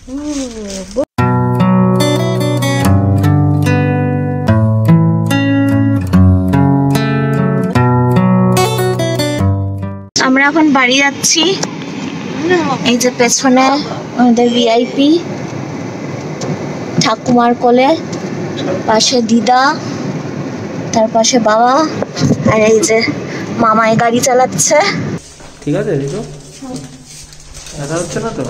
আমরা এখন বাড়ি যাচ্ছি। এই যে পেছনে আমাদের ভিআইপি ঠাকুমার কোলে, পাশে দিদা, তার পাশে বাবা, আর এই যে মামাই গাড়ি চালাচ্ছে। ঠিক আছে দেখো, ব্যথা হচ্ছে না তো?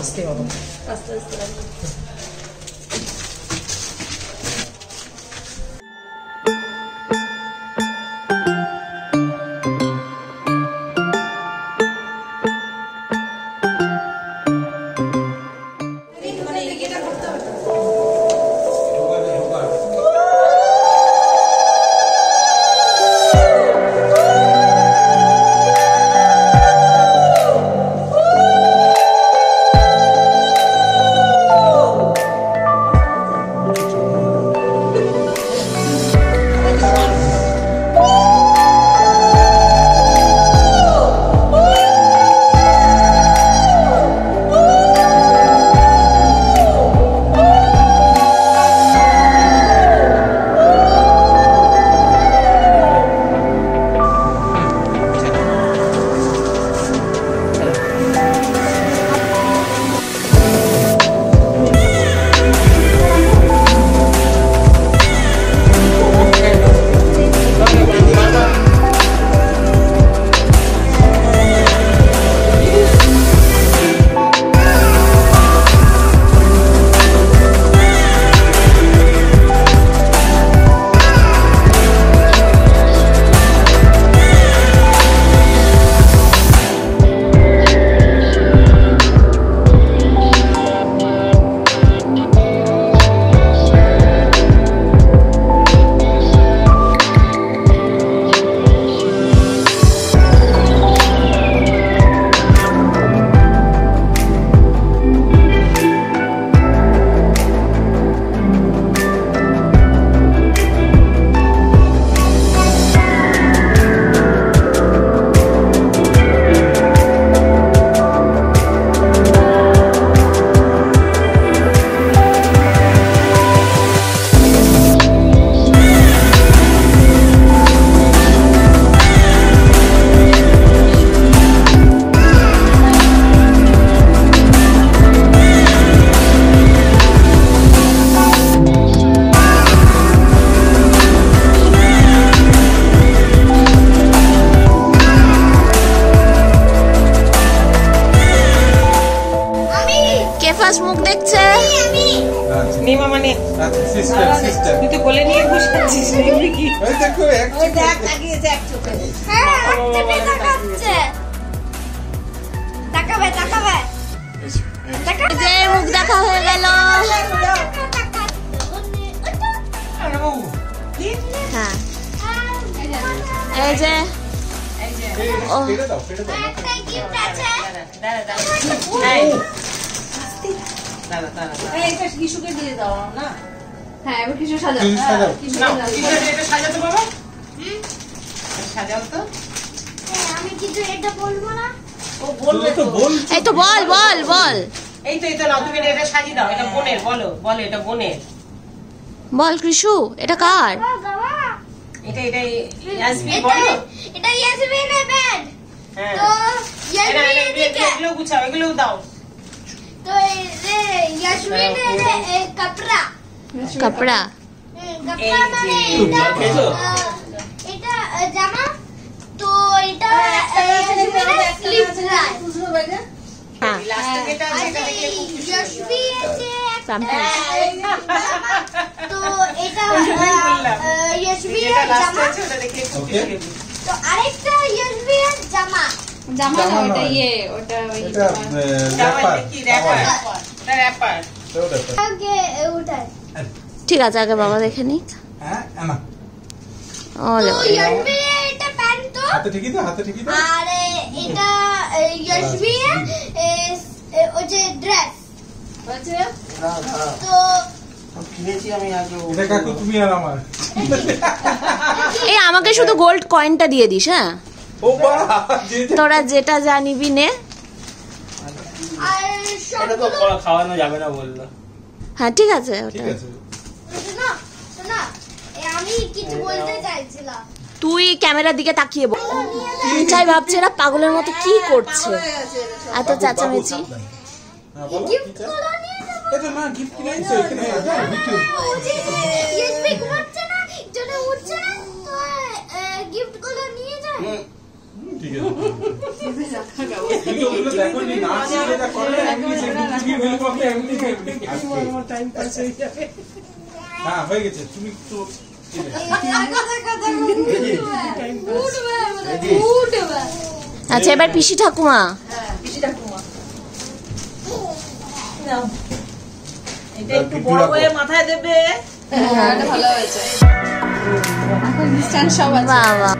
মুখ দেখছে নিমা মানে সিস্টার সিস্টার তুই তো কোলে নিয়ে বসে আছিস নাকি? ওই দেখো এক ওই দেখ তাকিয়েছে এক চোখে। হ্যাঁ চোখে তাকাচ্ছে, তাকাবে তাকাবে তাকাবে। যে মুখ দেখা হয়ে গেল। হ্যাঁ এই যে ও একটা গিফট আছে। দাঁড়া দাঁড়া এইটা কিশুকে দিয়ে দাও না। হ্যাঁ এবার কিছু সাজাও, এটা সাজাতে বাবা। সাজাও তো। আমি কিছু এটা বলবো না। ও বলবে তো। এই তো বল বল বল। এই তো নাও, তুমি এটা সাজিয়ে দাও। এটা বোনের, বলো বলো এটা বোনের। বল কৃষু এটা কার? এটা ইয়াসমিন বলো। এটা ইয়াসমিনের ব্যাগ। হ্যাঁ তো ইয়াসমিনের এগুলো গুছাও, এগুলো দাও। तो यशवीन कपड़ा कपड़ा कपड़ा माने এটা জামা। তো এটা यशवीन স্লিপ রাই। হ্যাঁ यशवीन আছে তো এটা यशवीन জামা। তো আরেকটা यशवीन জামা। জামা না ওটা ইয়ে ওটা র‍্যাপার। আগে ওটা ঠিক আছে, আগে বাবা দেখে নি। হ্যাঁ না ওলে এটা প্যান্ট তো হাতে ঠিকই তো, হাতে ঠিকই তো। আর এটা यशवीन ও যে ড্রেস আছে তো কিনেছি আমি আগে। এটা কাকু তুমি আর আমার। এই আমাকে শুধু গোল্ড কয়েনটা দিয়ে দিস। হ্যাঁ তোরা যেটা জানিবি নে। আর এটা তো খাওয়ানো যাবে না বললো। হ্যাঁ ঠিক আছে ঠিক ওটা আছে শোনা শোনা আমি কিছু বলতে চাইছিলাম। তুই ক্যামেরার দিকে তাকিয়ে বল। চাই ভাবছে এরা পাগলের মতো কি করছে, এত চেঁচামেচি। হ্যাঁ বলো গিফট কি চাই? গুলো নিয়ে যাবো। এটা না গিফট কিনে দিছো এখানে বিক্রি ইউএসবি ঘুমাচ্ছে না জন্য উঠছে না তো গিফট গুলো নিয়ে যায়। ঠিক আছে ভিডিওগুলো দেখো নি না এটা করে এমনি সেগুলো ভিডিও করতে এমনি আমার টাইম পাস হয়ে যাবে। হ্যাঁ হয়ে গেছে তুমি তো আচ্ছা এবার পিসি ঠাকুমা। এটা একটু বড় হয়ে মাথায় দেবে। বাবা